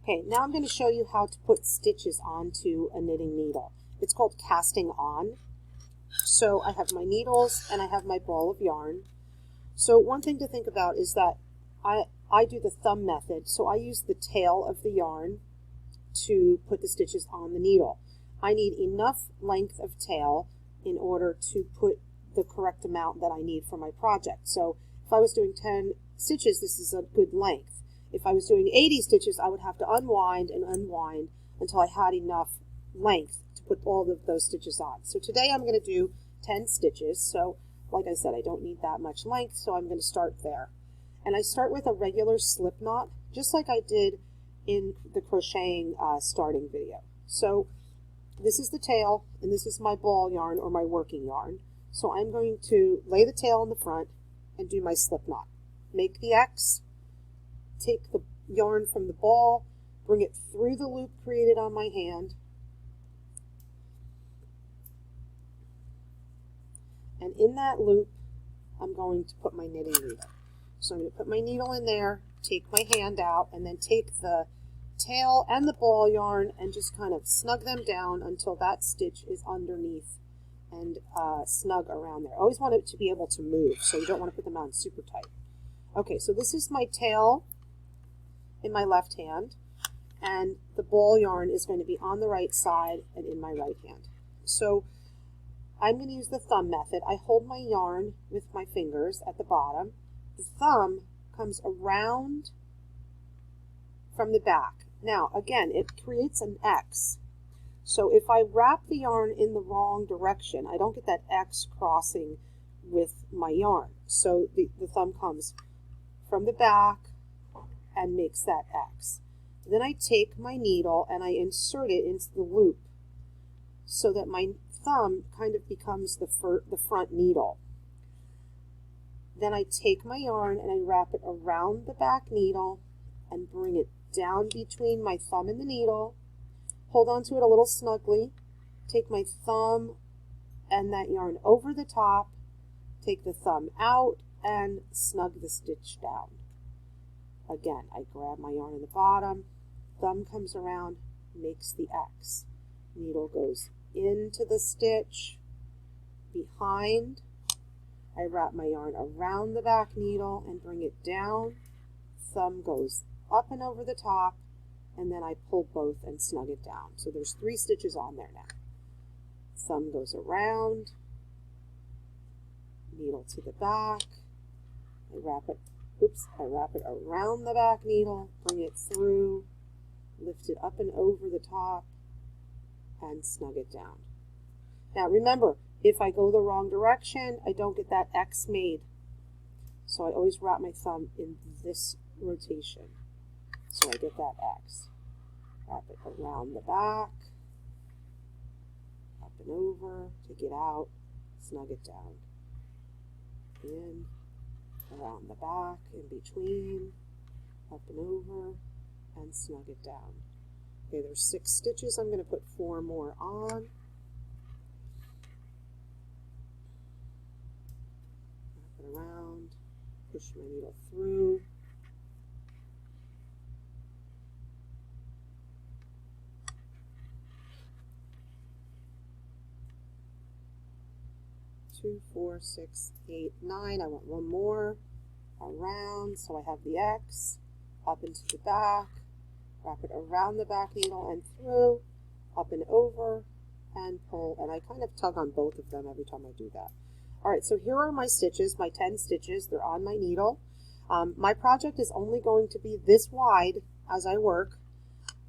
Okay, now I'm going to show you how to put stitches onto a knitting needle. It's called casting on. So I have my needles and I have my ball of yarn. So one thing to think about is that I do the thumb method. So I use the tail of the yarn to put the stitches on the needle. I need enough length of tail in order to put the correct amount that I need for my project. So if I was doing 10 stitches, this is a good length. If I was doing 80 stitches, I would have to unwind and unwind until I had enough length to put all of those stitches on. So today I'm going to do 10 stitches. So like I said, I don't need that much length, so I'm going to start there. And I start with a regular slip knot, just like I did in the crocheting starting video. So this is the tail, and this is my ball yarn or my working yarn. So I'm going to lay the tail in the front and do my slip knot. Make the X, take the yarn from the ball, bring it through the loop created on my hand, and in that loop I'm going to put my knitting needle. So I'm going to put my needle in there, take my hand out, and then take the tail and the ball yarn and just kind of snug them down until that stitch is underneath and snug around there. Always want it to be able to move, so you don't want to put them on super tight. Okay, so this is my tail in my left hand, and the ball yarn is going to be on the right side and in my right hand. So I'm going to use the thumb method. I hold my yarn with my fingers at the bottom. The thumb comes around from the back. Now, again, it creates an X. So if I wrap the yarn in the wrong direction, I don't get that X crossing with my yarn. So the thumb comes from the back and makes that X. Then I take my needle and I insert it into the loop so that my thumb kind of becomes the front needle. Then I take my yarn and I wrap it around the back needle and bring it down between my thumb and the needle. Hold on to it a little snugly. Take my thumb and that yarn over the top. Take the thumb out and snug the stitch down. Again, I grab my yarn in the bottom. Thumb comes around, makes the X. Needle goes into the stitch behind. I wrap my yarn around the back needle and bring it down. Thumb goes up and over the top, and then I pull both and snug it down. So there's 3 stitches on there now. Thumb goes around, needle to the back. I wrap it around the back needle, bring it through, lift it up and over the top, and snug it down. Now remember, if I go the wrong direction, I don't get that X made. So I always wrap my thumb in this rotation. So I get that X. Wrap it around the back, up and over, take it out, snug it down. In, around the back, in between, up and over, and snug it down. Okay, there's 6 stitches. I'm going to put 4 more on. Wrap it around, push my needle through. Two, 4, 6, 8, 9. I want 1 more around, so I have the X, up into the back, wrap it around the back needle and through, up and over, and pull, and I kind of tug on both of them every time I do that. Alright, so here are my stitches, my 10 stitches. They're on my needle. My project is only going to be this wide as I work.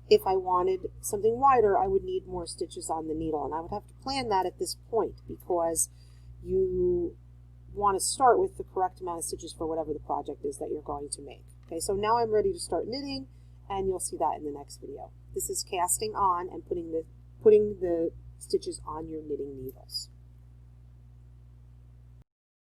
If I wanted something wider, I would need more stitches on the needle, and I would have to plan that at this point because you want to start with the correct amount of stitches for whatever the project is that you're going to make. Okay, so now I'm ready to start knitting, and you'll see that in the next video. This is casting on and putting the stitches on your knitting needles.